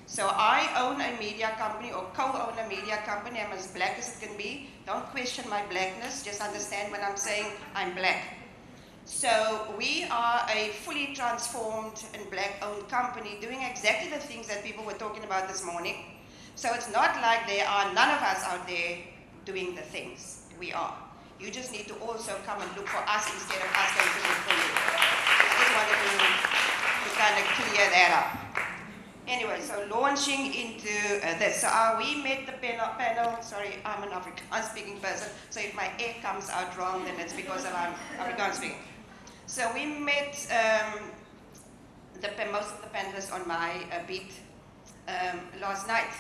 So I own a media company, or co-own a media company. I'm as black as it can be. Don't question my blackness, just understand when I'm saying I'm black. So we are a fully transformed and black-owned company doing exactly the things that people were talking about this morning. So it's not like there are none of us out there doing the things. We are. You just need to also come and look for us instead of us going to look for you. I just wanted to kind of clear that up. Anyway, so launching into this. So we met the panel, sorry, I'm an Afrikaans speaking person, so if my A comes out wrong, then it's because I'm Afrikaans speaking. So we met most of the panelists on my beat last night.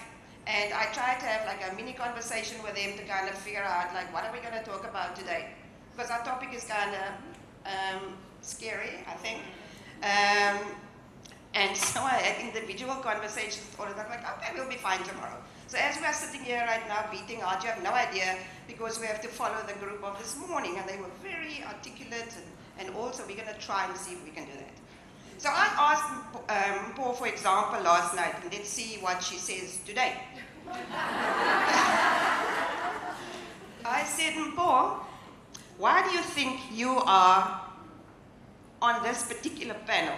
And I tried to have like a mini conversation with them to kind of figure out like what are we going to talk about today? Because our topic is kind of scary, I think. And so I had individual conversations with all of them, like, okay, we'll be fine tomorrow. So as we are sitting here right now beating out, you have no idea, because we have to follow the group of this morning, and they were very articulate, and also we're going to try and see if we can do that. So I asked Paul, for example, last night, and let's see what she says today. I said, Paul, why do you think you are on this particular panel?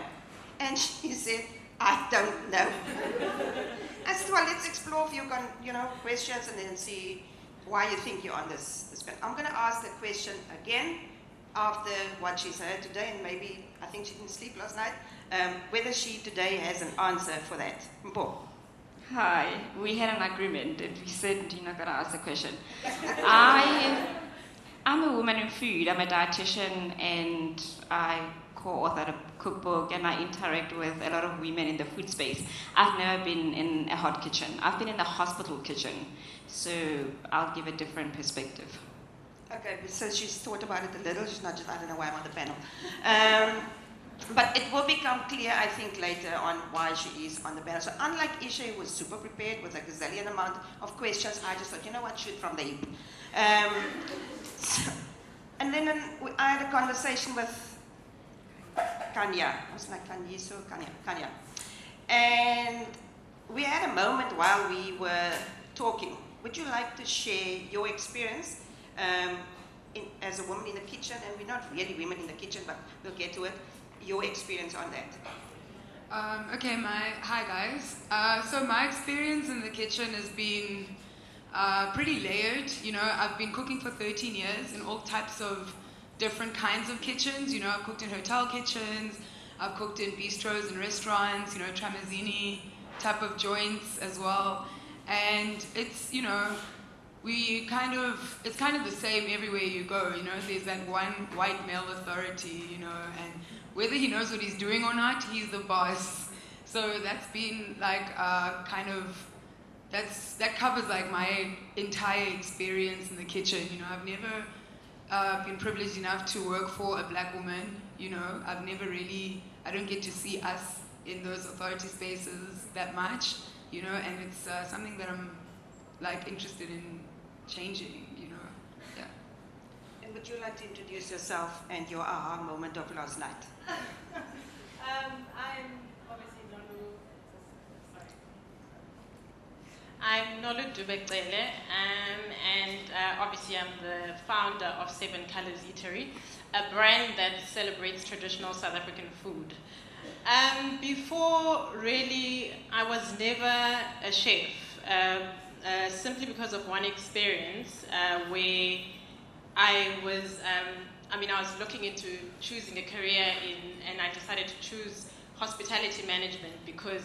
And she said, I don't know. I said, well, let's explore a few questions and then see why you think you're on this panel. I'm going to ask the question again after what she's heard today, and maybe, I think she didn't sleep last night, whether she today has an answer for that. Paul. Hi, we had an agreement that we said you're not going to ask the question. I'm a woman in food. I'm a dietitian, and I co-authored a cookbook, and I interact with a lot of women in the food space. I've never been in a hot kitchen. I've been in the hospital kitchen, so I'll give a different perspective. Okay, so she's thought about it a little. She's not just, I don't know why I'm on the panel. But it will become clear, I think, later on why she is on the panel. So unlike Isha, who was super prepared with a gazillion amount of questions, I just thought, you know what, shoot from the hip. And then I had a conversation with Kanya. I was like, Kanya. And we had a moment while we were talking. Would you like to share your experience as a woman in the kitchen? And we're not really women in the kitchen, but we'll get to it. Your experience on that. Hi guys. So my experience in the kitchen has been pretty layered. You know, I've been cooking for 13 years in all types of different kinds of kitchens. You know, I've cooked in hotel kitchens, I've cooked in bistros and restaurants, you know, tramezzini type of joints as well. And it's, you know, it's kind of the same everywhere you go. You know, there's that one white male authority, you know, and whether he knows what he's doing or not, he's the boss. So that's been like that covers like my entire experience in the kitchen. You know, I've never been privileged enough to work for a black woman. You know, I don't get to see us in those authority spaces that much. You know, and it's something that I'm like interested in changing. You know, yeah. And would you like to introduce yourself and your aha moment of last night? I'm obviously Nolu. Sorry. I'm Nolu Dubekele, and obviously I'm the founder of Seven Colors Eatery, a brand that celebrates traditional South African food. Before, really, I was never a chef, simply because of one experience where I was looking into choosing a career and I decided to choose hospitality management because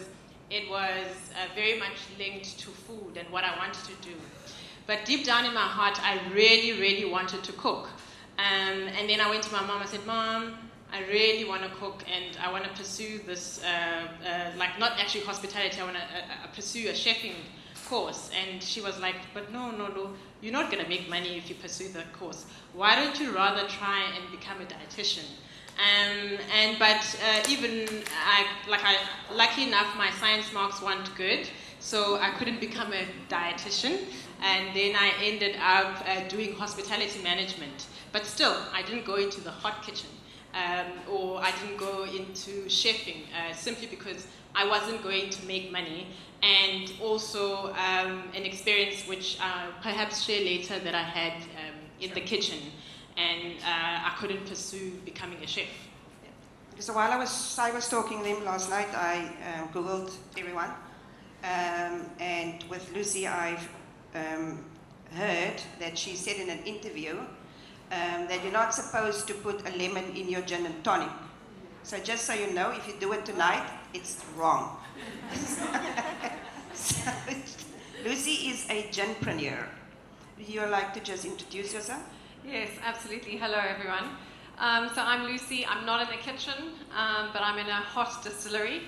it was very much linked to food and what I wanted to do. But deep down in my heart, I really, really wanted to cook. And then I went to my mom, I said, Mom, I really want to cook and I want to pursue this, not actually hospitality, I want to pursue a chefing course. And she was like, but no, you're not going to make money if you pursue the course. Why don't you rather try and become a dietitian? Lucky enough, my science marks weren't good, so I couldn't become a dietitian. And then I ended up doing hospitality management. But still, I didn't go into the hot kitchen. Or I didn't go into chefing simply because I wasn't going to make money, and also an experience which perhaps share later that I had in the kitchen, and I couldn't pursue becoming a chef. So while I was talking to them last night, I Googled everyone. And with Lucy, I've heard that she said in an interview that you're not supposed to put a lemon in your gin and tonic. So just so you know, if you do it tonight, it's wrong. So, Lucy is a ginpreneur. Would you like to just introduce yourself? Yes, absolutely. Hello, everyone. So I'm Lucy. I'm not in the kitchen, but I'm in a hot distillery.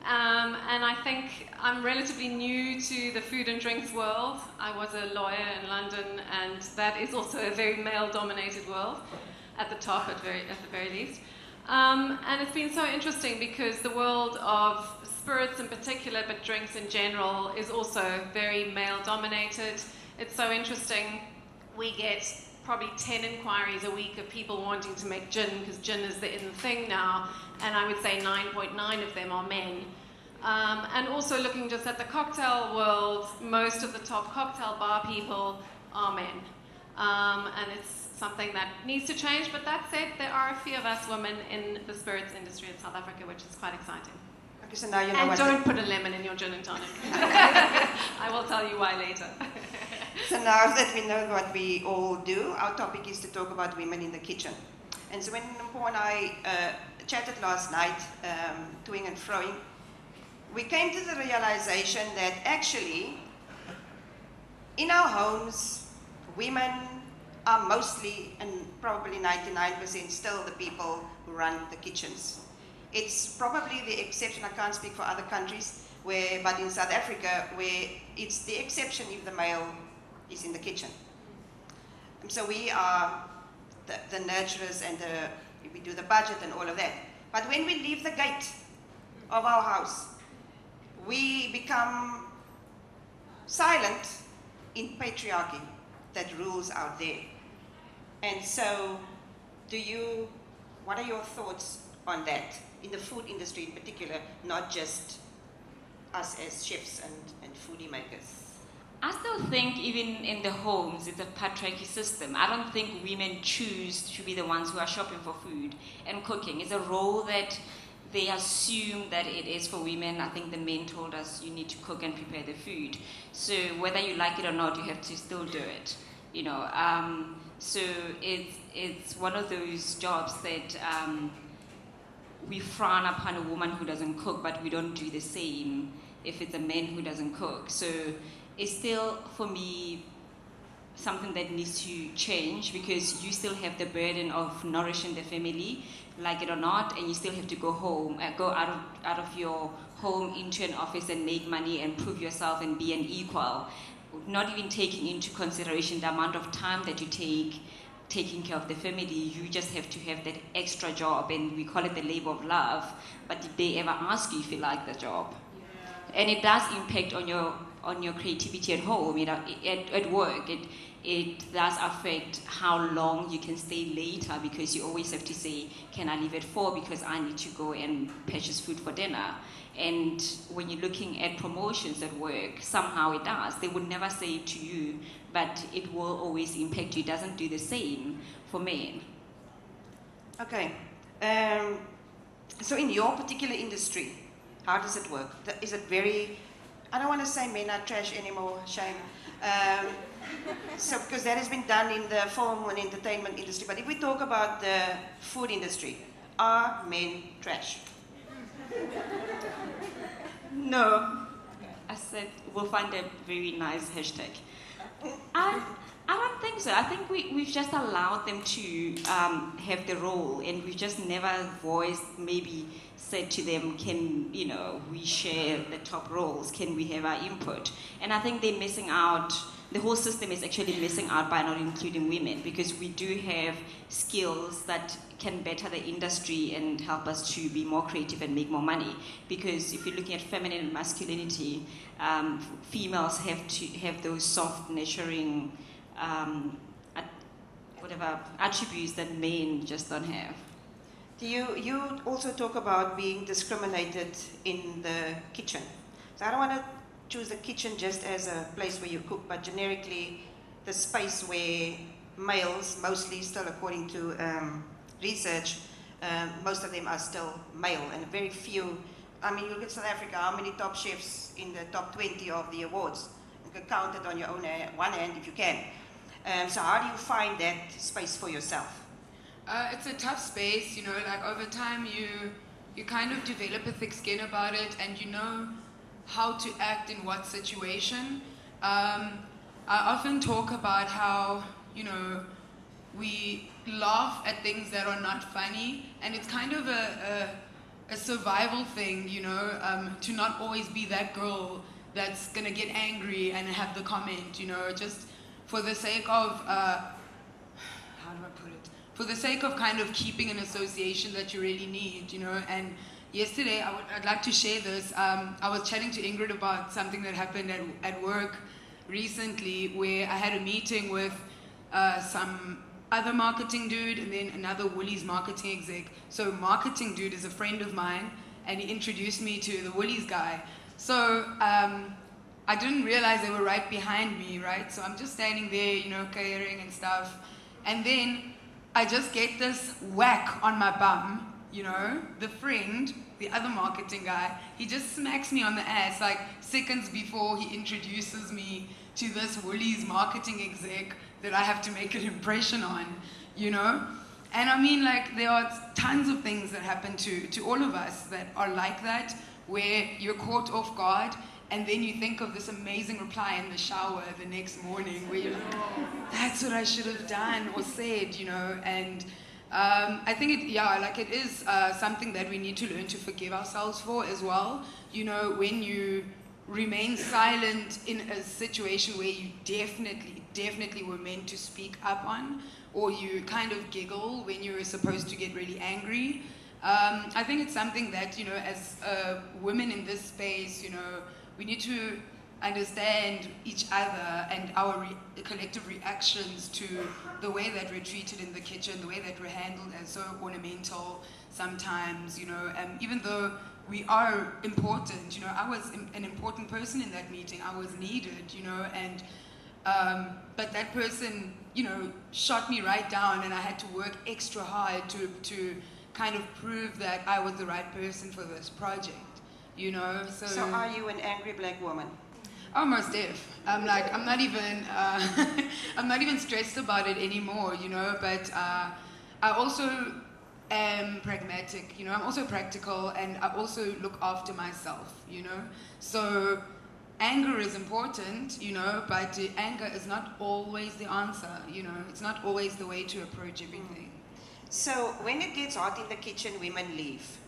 And I think I'm relatively new to the food and drinks world. I was a lawyer in London, and that is also a very male-dominated world, at the top at the very least. And it's been so interesting because the world of spirits in particular, but drinks in general, is also very male-dominated. It's so interesting. We get probably 10 inquiries a week of people wanting to make gin, because gin is the in thing now, and I would say 9.9 of them are men. And also looking just at the cocktail world, most of the top cocktail bar people are men. And it's something that needs to change, but that said, there are a few of us women in the spirits industry in South Africa, which is quite exciting. Okay, so now you know And what don't put a lemon in your gin and tonic. I will tell you why later. So now that we know what we all do, our topic is to talk about women in the kitchen. And so when Paul and I chatted last night, toing and froing, we came to the realization that actually, in our homes, women are mostly, and probably 99% still, the people who run the kitchens. It's probably the exception, I can't speak for other countries, but in South Africa, where it's the exception if the male is in the kitchen. And so we are the nurturers, and we do the budget and all of that. But when we leave the gate of our house, we become silent in patriarchy that rules out there. And so, what are your thoughts on that, in the food industry in particular, not just us as chefs and foodie makers? I still think even in the homes, it's a patriarchy system. I don't think women choose to be the ones who are shopping for food and cooking. It's a role that they assume that it is for women. I think the men told us you need to cook and prepare the food. So whether you like it or not, you have to still do it. You know, so it's one of those jobs that we frown upon a woman who doesn't cook, but we don't do the same if it's a man who doesn't cook. So it's still, for me, something that needs to change, because you still have the burden of nourishing the family, like it or not, and you still have to go home, go out of your home into an office and make money and prove yourself and be an equal, not even taking into consideration the amount of time that you take taking care of the family. You just have to have that extra job, and we call it the labor of love, but did they ever ask you if you like the job? Yeah. And it does impact on your creativity at home, you know, at work. It does affect how long you can stay later, because you always have to say, can I leave at 4 because I need to go and purchase food for dinner? And when you're looking at promotions at work, somehow it does. They would never say it to you, but it will always impact you. It doesn't do the same for men. Okay. So in your particular industry, how does it work? Is it very, I don't want to say men are trash anymore, shame. So because that has been done in the film and entertainment industry. But if we talk about the food industry, are men trash? No. I said we'll find a very nice hashtag. I don't think so. I think we've just allowed them to have the role, and we've just never voiced, maybe said to them, can, you know, we share the top roles, can we have our input? And I think they're missing out. The whole system is actually missing out by not including women, because we do have skills that can better the industry and help us to be more creative and make more money. Because if you're looking at feminine and masculinity, females have to have those soft, nurturing, attributes that men just don't have. You also talk about being discriminated in the kitchen. So I don't want to choose the kitchen just as a place where you cook, but generically the space where males, mostly still according to research, most of them are still male, and very few. I mean, you look at South Africa, how many top chefs in the top 20 of the awards? You can count it on your own one hand if you can. So how do you find that space for yourself? It's a tough space, you know, like over time you kind of develop a thick skin about it, and you know how to act in what situation. I often talk about how, you know, we laugh at things that are not funny, and it's kind of a survival thing, you know, to not always be that girl that's gonna get angry and have the comment, you know, just for the sake of, how do I put it? For the sake of kind of keeping an association that you really need, you know. And yesterday, I'd like to share this. I was chatting to Ingrid about something that happened at work recently, where I had a meeting with some other marketing dude and then another Woolies marketing exec. So marketing dude is a friend of mine, and he introduced me to the Woolies guy. So I didn't realize they were right behind me, right? So I'm just standing there, you know, catering and stuff. And then I just get this whack on my bum, you know, the friend, the other marketing guy, he just smacks me on the ass like seconds before he introduces me to this Woolies marketing exec that I have to make an impression on, you know? And I mean, like, there are tons of things that happen to all of us that are like that, where you're caught off guard, and then you think of this amazing reply in the shower the next morning where you're like, oh, that's what I should have done or said, you know. And I think it is something that we need to learn to forgive ourselves for as well. You know, when you remain silent in a situation where you definitely were meant to speak up on, or you kind of giggle when you're supposed to get really angry. I think it's something that, you know, as women in this space, you know, we need to understand each other and our collective reactions to the way that we're treated in the kitchen, the way that we're handled as so ornamental sometimes, you know, even though we are important, you know, I was an important person in that meeting, I was needed, you know, and but that person, you know, shot me right down, and I had to work extra hard to kind of prove that I was the right person for this project. You know, so are you an angry black woman? Almost deaf. I'm not even stressed about it anymore, you know, but I also am pragmatic, you know, I'm also practical, and I also look after myself, you know. So anger is important, you know, but anger is not always the answer, you know. It's not always the way to approach everything. So when it gets hot in the kitchen, women leave,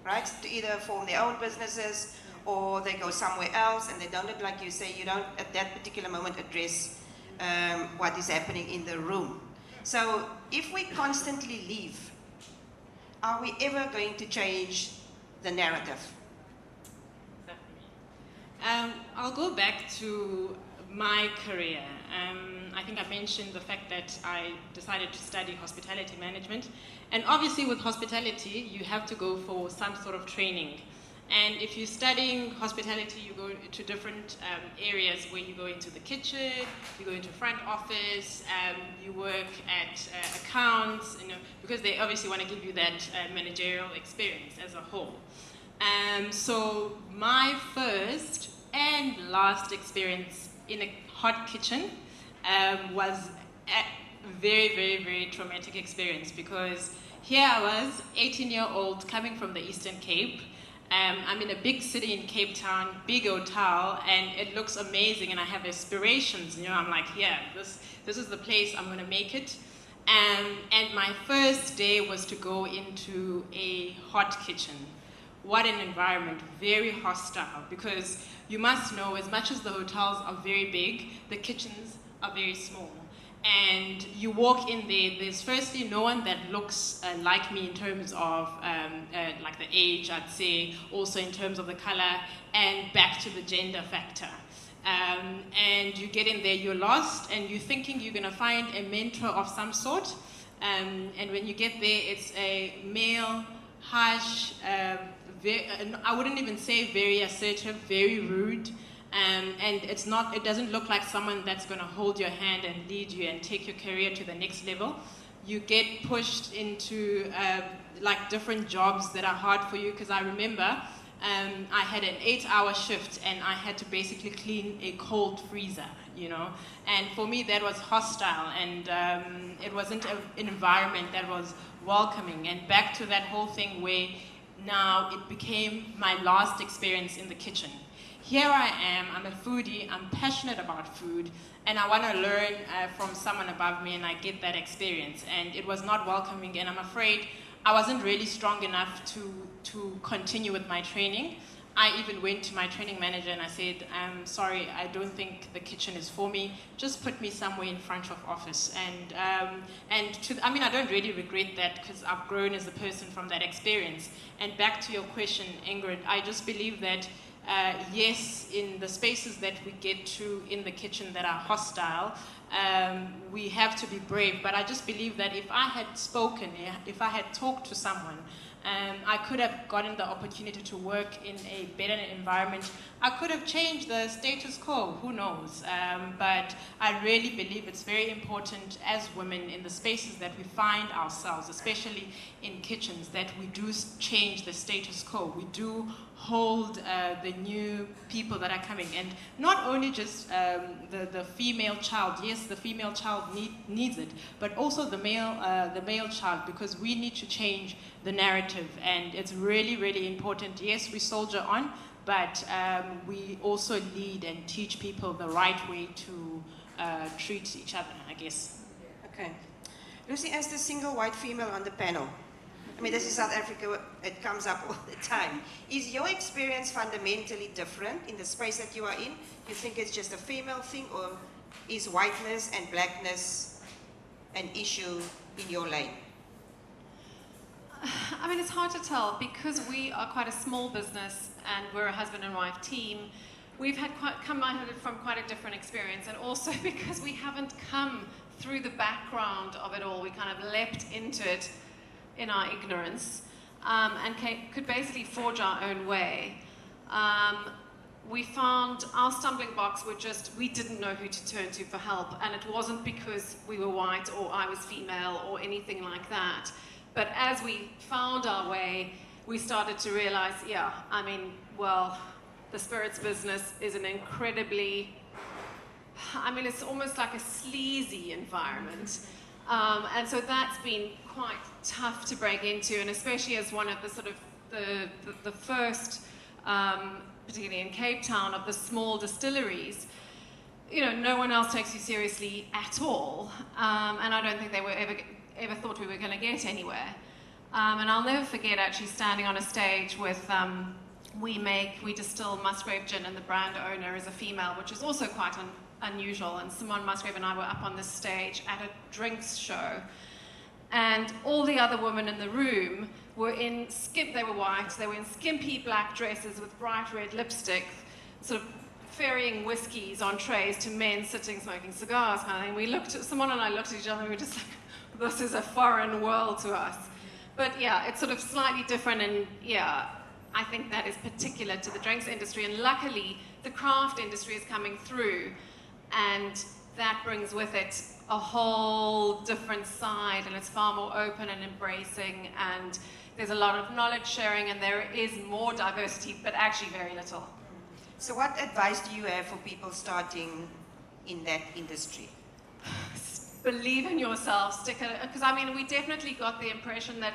right? To either form their own businesses, or they go somewhere else, and they don't, like you say, you don't at that particular moment address what is happening in the room. So if we constantly leave, are we ever going to change the narrative? I'll go back to my career. I think I mentioned the fact that I decided to study hospitality management. And obviously with hospitality, you have to go for some sort of training. And if you're studying hospitality, you go to different areas where you go into the kitchen, you go into front office, you work at accounts, you know, because they obviously want to give you that managerial experience as a whole. So my first and last experience in a hot kitchen was a very, very, very traumatic experience, because here I was, 18-year-old, coming from the Eastern Cape. I'm in a big city in Cape Town, big hotel, and it looks amazing, and I have aspirations, you know, I'm like, yeah, this is the place, I'm gonna make it. And my first day was to go into a hot kitchen. What an environment, very hostile, because you must know, as much as the hotels are very big, the kitchens are very small. And you walk in there, there's firstly no one that looks like me in terms of like the age, I'd say, also in terms of the color, and back to the gender factor. And you get in there, you're lost, and you're thinking you're gonna find a mentor of some sort, And when you get there, it's a male, harsh, I wouldn't even say very assertive, very rude. And it doesn't look like someone that's going to hold your hand and lead you and take your career to the next level. You get pushed into like different jobs that are hard for you, because I remember I had an 8-hour shift and I had to basically clean a cold freezer, you know. And for me that was hostile, and it wasn't an environment that was welcoming. And back to that whole thing where now it became my last experience in the kitchen. Here I am, I'm a foodie, I'm passionate about food, and I want to learn from someone above me, and I get that experience. And it was not welcoming, and I'm afraid I wasn't really strong enough to continue with my training. I even went to my training manager and I said, I'm sorry, I don't think the kitchen is for me. Just put me somewhere in front of office. And I don't really regret that, because I've grown as a person from that experience. And back to your question, Ingrid, I just believe that yes, in the spaces that we get to in the kitchen that are hostile, we have to be brave. But I just believe that if I had spoken, if I had talked to someone, I could have gotten the opportunity to work in a better environment. I could have changed the status quo, who knows? But I really believe it's very important as women in the spaces that we find ourselves, especially in kitchens, that we do change the status quo. We do hold the new people that are coming, and not only just the female child. Yes, the female child needs it, but also the male child, because we need to change the narrative, and it's really, really important. Yes, we soldier on, but we also lead and teach people the right way to treat each other, I guess. Okay. Lucy, as the single white female on the panel, I mean, this is South Africa, it comes up all the time. Is your experience fundamentally different in the space that you are in? You think it's just a female thing, or is whiteness and blackness an issue in your lane? I mean, it's hard to tell, because we are quite a small business and we're a husband and wife team. We've come at it from quite a different experience, and also because we haven't come through the background of it all. We kind of leapt into it in our ignorance, and could basically forge our own way. We found our stumbling blocks were just, we didn't know who to turn to for help, and it wasn't because we were white or I was female or anything like that. But as we found our way, we started to realize, yeah, I mean, well, the spirits business is an incredibly, I mean, it's almost like a sleazy environment. And so that's been quite tough to break into, and especially as one of the sort of the first, particularly in Cape Town, of the small distilleries. You know, no one else takes you seriously at all, and I don't think they were ever thought we were going to get anywhere. And I'll never forget actually standing on a stage with we distill Musgrave gin, and the brand owner is a female, which is also quite unusual. And Simone Musgrave and I were up on this stage at a drinks show, and all the other women in the room were in they were white, they were in skimpy black dresses with bright red lipstick, sort of ferrying whiskies on trays to men sitting smoking cigars kind of thing. Simone and I looked at each other and we were just like, this is a foreign world to us. But yeah, it's sort of slightly different, and yeah, I think that is particular to the drinks industry, and luckily the craft industry is coming through, and that brings with it a whole different side, and it's far more open and embracing, and there's a lot of knowledge sharing, and there is more diversity, but actually very little. So what advice do you have for people starting in that industry? Believe in yourself, stick at it, because I mean, we definitely got the impression that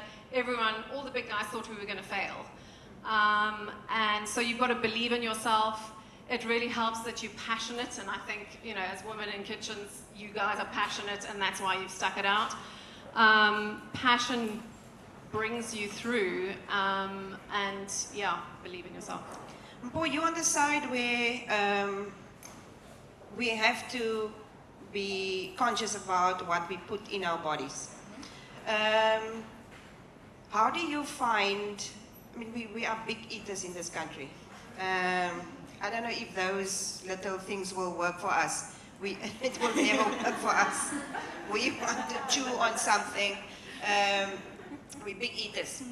all the big guys thought we were going to fail. And so you've got to believe in yourself. It really helps that you're passionate, and I think, you know, as women in kitchens, you guys are passionate, and that's why you've stuck it out. Passion brings you through, and yeah, believe in yourself. Mpo, you're on the side where we have to be conscious about what we put in our bodies. How do you find, I mean, we are big eaters in this country. I don't know if those little things will work for us. It will never work for us. We want to chew on something. We're big eaters.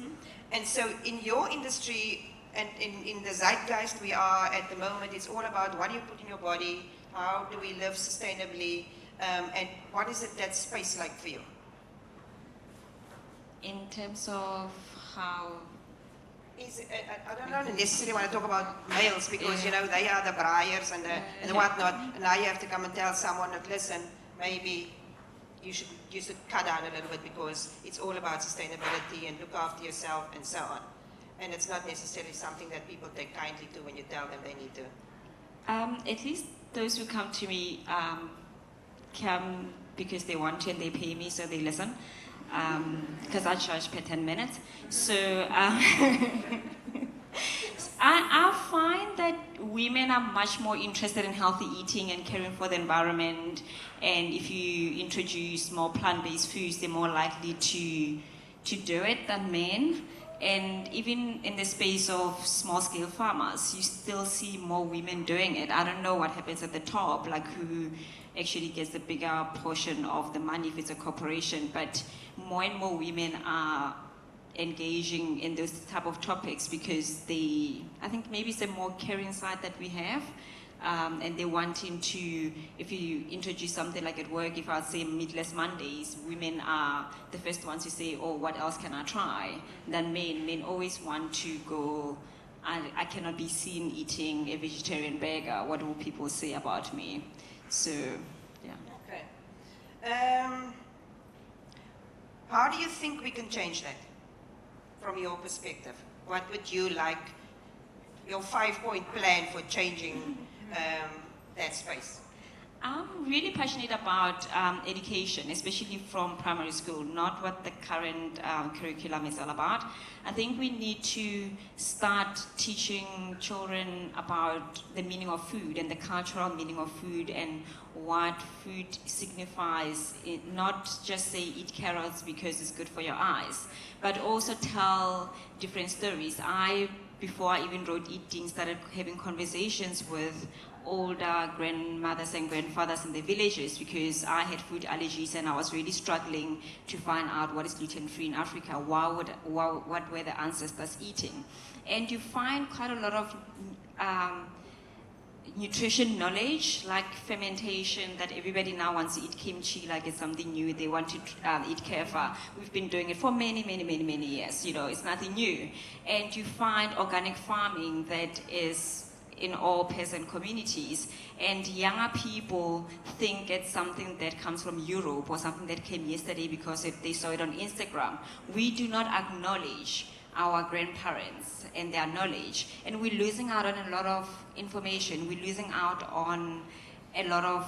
And so in your industry and in the zeitgeist we are at the moment, it's all about what do you put in your body, how do we live sustainably, and what is it that space like for you? In terms of how, I don't necessarily want to talk about males because, you know, they are the briars and the whatnot, and now you have to come and tell someone that, listen, maybe you should cut down a little bit because it's all about sustainability and look after yourself and so on. And it's not necessarily something that people take kindly to when you tell them they need to. at least those who come to me come because they want to and they pay me, so they listen. Because I charge per 10 minutes. So I find that women are much more interested in healthy eating and caring for the environment. And if you introduce more plant-based foods, they're more likely to do it than men. And even in the space of small-scale farmers, you still see more women doing it. I don't know what happens at the top, like who actually gets the bigger portion of the money if it's a corporation, but more and more women are engaging in those type of topics because I think maybe it's a more caring side that we have, and they're wanting to, if you introduce something like at work, if I say Meatless Mondays, women are the first ones to say, oh, what else can I try? Than men. Men always want to go, I cannot be seen eating a vegetarian burger. What will people say about me? So, yeah. Okay. How do you think we can change that from your perspective? What would you like, your 5-point plan for changing that space? I'm really passionate about education, especially from primary school, not what the current curriculum is all about. I think we need to start teaching children about the meaning of food and the cultural meaning of food and what food signifies. Not just say eat carrots because it's good for your eyes, but also tell different stories. Before I even wrote Eating, started having conversations with older grandmothers and grandfathers in the villages because I had food allergies and I was really struggling to find out what is gluten-free in Africa. What were the ancestors eating? And you find quite a lot of nutrition knowledge, like fermentation, that everybody now wants to eat kimchi like it's something new. They want to eat kefir. We've been doing it for many, many, many, many years. You know, it's nothing new. And you find organic farming that is in all peasant communities, and younger people think it's something that comes from Europe or something that came yesterday because they saw it on Instagram. We do not acknowledge our grandparents and their knowledge, and we're losing out on a lot of information. We're losing out on a lot of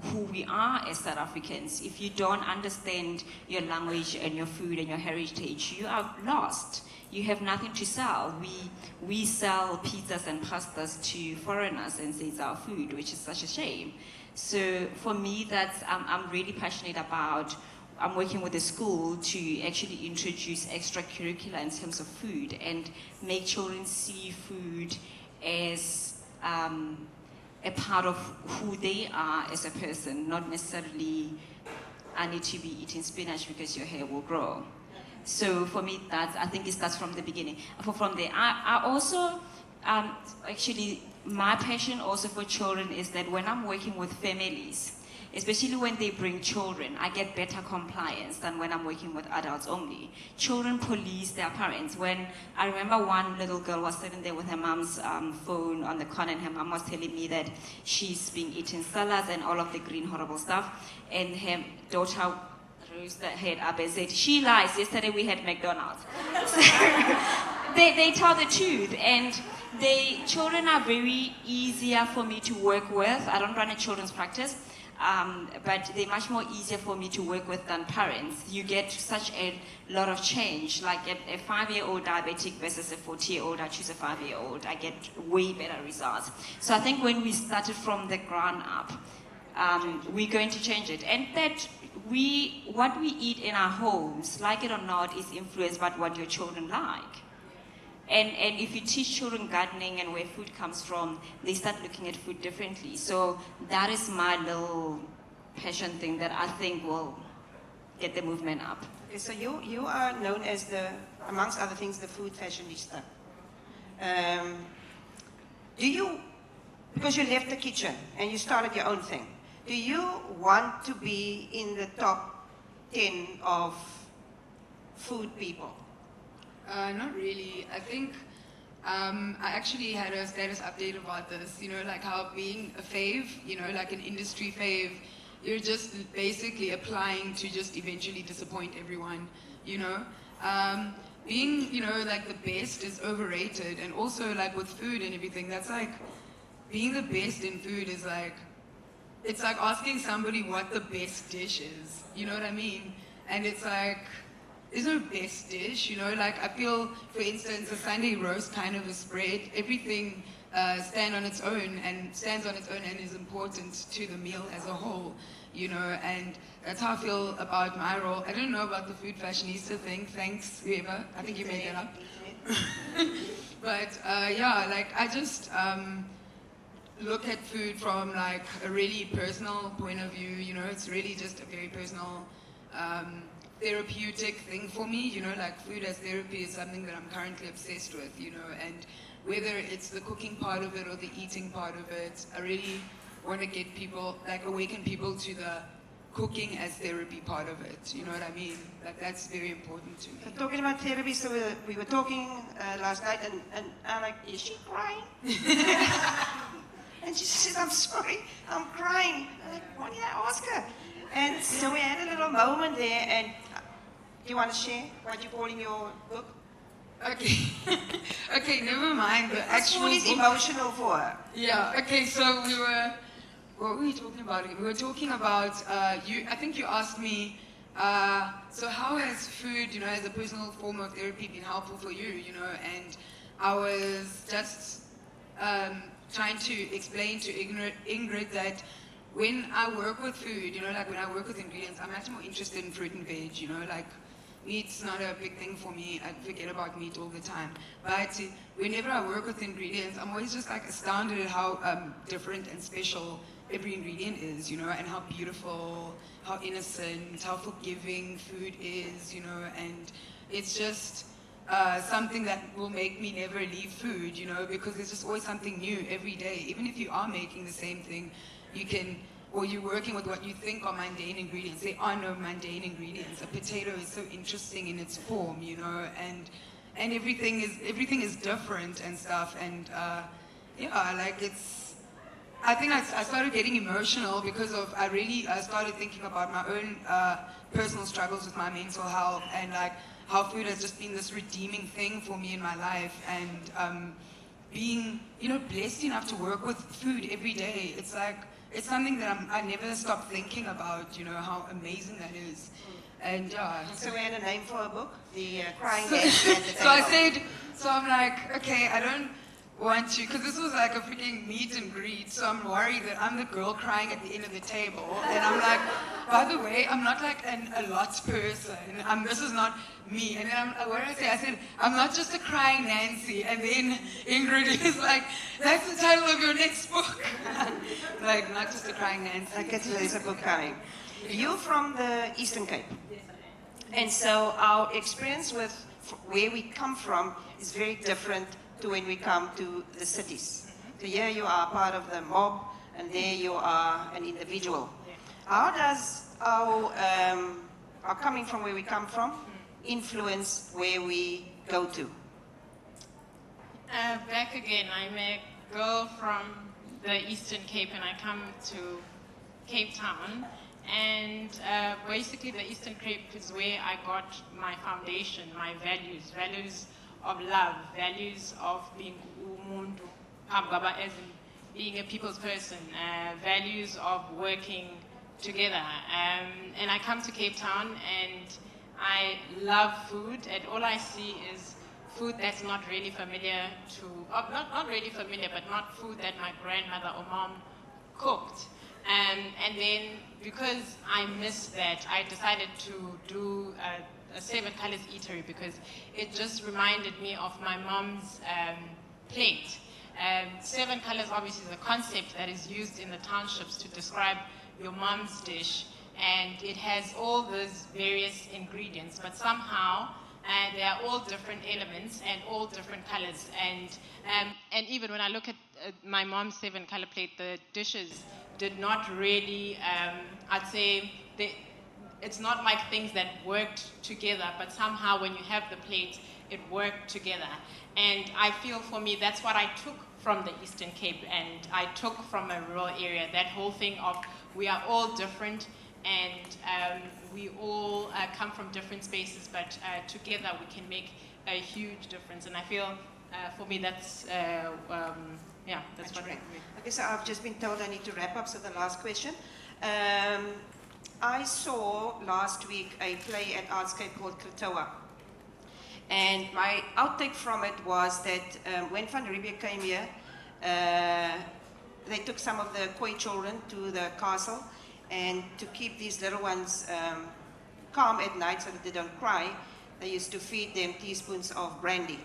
who we are as South Africans. If you don't understand your language and your food and your heritage, you are lost. You have nothing to sell. We sell pizzas and pastas to foreigners and say it's our food, which is such a shame. So for me, I'm really passionate about. I'm working with the school to actually introduce extracurricular in terms of food and make children see food as a part of who they are as a person, not necessarily I need to be eating spinach because your hair will grow. So for me, I think it starts from the beginning. From there, I also, actually, my passion also for children is that when I'm working with families, especially when they bring children, I get better compliance than when I'm working with adults only. Children police their parents. When I remember one little girl was sitting there with her mom's phone on the corner, and her mom was telling me that she's been eating salads and all of the green horrible stuff, and her daughter raised her head up and said, "She lies, yesterday we had McDonald's." So they tell the truth, and children are very easier for me to work with. I don't run a children's practice, but they're much more easier for me to work with than parents. You get such a lot of change. Like a 5-year-old diabetic versus a 40-year-old, I choose a 5-year-old. I get way better results. So I think when we started from the ground up, we're going to change it. And that what we eat in our homes, like it or not, is influenced by what your children like. And if you teach children gardening and where food comes from, they start looking at food differently. So that is my little passion thing that I think will get the movement up. Okay, so you are known as the, amongst other things, the food fashionista. Do you, because you left the kitchen and you started your own thing, do you want to be in the top 10 of food people? Not really. I think I actually had a status update about this, you know, like how being a fave, you know, like an industry fave, you're just basically applying to just eventually disappoint everyone, you know. Being, you know, like the best is overrated, and also like with food and everything, that's like, being the best in food is like, it's like asking somebody what the best dish is, you know what I mean? And it's like, there's no best dish, you know, like I feel, for instance, a Sunday roast kind of a spread, everything stands on its own and is important to the meal as a whole, you know, and that's how I feel about my role. I don't know about the food fashionista thing, thanks whoever, I think you made that up. But yeah, like I just look at food from like a really personal point of view, you know, it's really just a very personal therapeutic thing for me, you know, like food as therapy is something that I'm currently obsessed with, you know, and whether it's the cooking part of it or the eating part of it, I really want to get people, like awaken people to the cooking as therapy part of it, you know what I mean? Like that's very important to me. So talking about therapy, so we were talking last night and I'm like, is she crying? And she said, I'm sorry, I'm crying. I'm like, what did I ask her? And so we had a little moment there, and do you want to share what you call in your book? Okay, okay, never mind the actual School is book. emotional for her. Yeah, okay, so what were we talking about? We were talking about, I think you asked me, so how has food, you know, as a personal form of therapy been helpful for you, you know, and I was just trying to explain to Ingrid that when I work with food, you know, like when I work with ingredients, I'm actually more interested in fruit and veg, you know, like meat's not a big thing for me. I forget about meat all the time. But whenever I work with ingredients, I'm always just like astounded at how different and special every ingredient is, you know, and how beautiful, how innocent, how forgiving food is, you know, and it's just something that will make me never leave food, you know, because there's just always something new every day. Even if you are making the same thing, you can, or you're working with what you think are mundane ingredients. There are no mundane ingredients. A potato is so interesting in its form, you know, and everything is different and stuff. And yeah, like it's. I think I started getting emotional because of I started thinking about my own personal struggles with my mental health and like how food has just been this redeeming thing for me in my life, and being, you know, blessed enough to work with food every day. It's like, it's something that I never stop thinking about, you know, how amazing that is. And So we had a name for a book, the Crying Nancy at the Table. so I said, so I'm like, okay, I don't want to, because this was like a freaking meet and greet, so I'm worried that I'm the girl crying at the end of the table. And I'm like, by the way, I'm not like a lot person. This is not me. And then what did I said, I'm not just a crying Nancy. And then Ingrid is like, that's the title of your next book. Like, not just a crying Nancy. Okay, so there's a book coming. You're from the Eastern Cape. And so our experience with where we come from is very different to when we come to the cities. So here you are part of the mob, and there you are an individual. How does our coming from where we come from influence where we go to? Back again, I'm a girl from the Eastern Cape and I come to Cape Town. And basically the Eastern Cape is where I got my foundation, my values of love, values of being umuntu, as in being a people's person, values of working together. And I come to Cape Town and I love food, and all I see is food that's not really familiar to, not really familiar, but not food that my grandmother or mom cooked. And then because I missed that, I decided to do a Seven Colors eatery because it just reminded me of my mom's plate. Seven Colors obviously is a concept that is used in the townships to describe your mom's dish, and it has all those various ingredients, but somehow they are all different elements and all different colors. And even when I look at my mom's 7-color plate, the dishes did not really, I'd say, it's not like things that worked together, but somehow when you have the plate, it worked together. And I feel for me, that's what I took from the Eastern Cape, and I took from a rural area, that whole thing of we are all different, and we all come from different spaces, but together we can make a huge difference. And I feel, for me, that's, that's what right. Okay, so I've just been told I need to wrap up, so the last question. I saw last week a play at Artscape called Klatoa. And my outtake from it was that when Van Riebeeck came here, they took some of the Khoi children to the castle, and to keep these little ones calm at night so that they don't cry, they used to feed them teaspoons of brandy.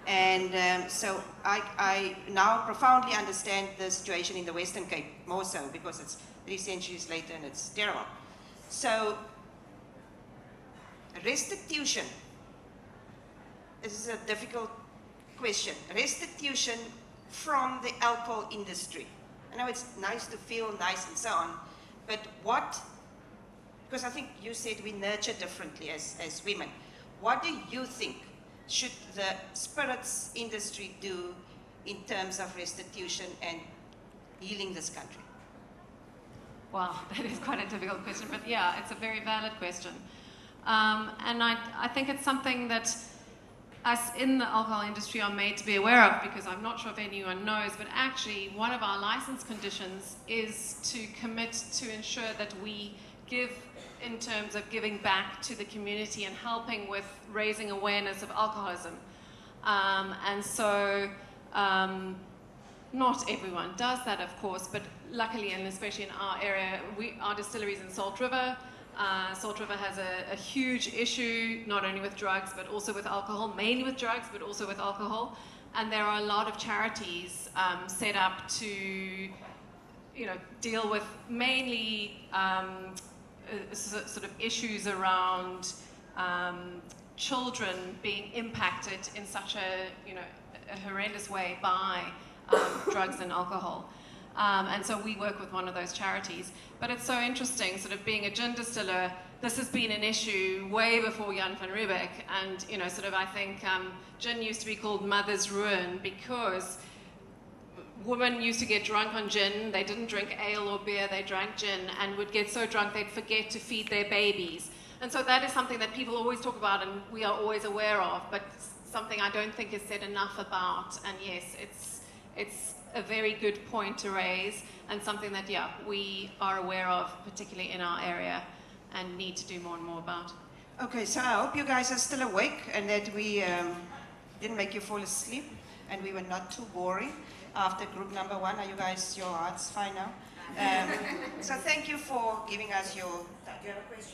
And so I now profoundly understand the situation in the Western Cape, more so, because it's 3 centuries later and it's terrible. So, restitution. This is a difficult question. Restitution from the alcohol industry. I know it's nice to feel nice and so on, but what, because I think you said we nurture differently as women. What do you think should the spirits industry do in terms of restitution and healing this country? Wow, that is quite a difficult question, but yeah, it's a very valid question. And I think it's something that us in the alcohol industry are made to be aware of, because I'm not sure if anyone knows, but actually one of our license conditions is to commit to ensure that we give in terms of giving back to the community and helping with raising awareness of alcoholism. And so not everyone does that, of course, but luckily, and especially in our area, our distillery is in Salt River. Salt River has a huge issue, not only with drugs, but also with alcohol, mainly with drugs, but also with alcohol. And there are a lot of charities set up to, deal with mainly sort of issues around children being impacted in such a horrendous way by drugs and alcohol. And so we work with one of those charities. But it's so interesting, sort of being a gin distiller, this has been an issue way before Jan van Riebeeck. And, sort of I think gin used to be called mother's ruin because women used to get drunk on gin. They didn't drink ale or beer, they drank gin, and would get so drunk they'd forget to feed their babies. And so that is something that people always talk about and we are always aware of, but something I don't think is said enough about. And yes, it's a very good point to raise, and something that, we are aware of, particularly in our area, and need to do more and more about. Okay, so I hope you guys are still awake and that we didn't make you fall asleep and we were not too boring after group number 1. Are you guys, your hearts fine now? So thank you for giving us your... Do you have a question?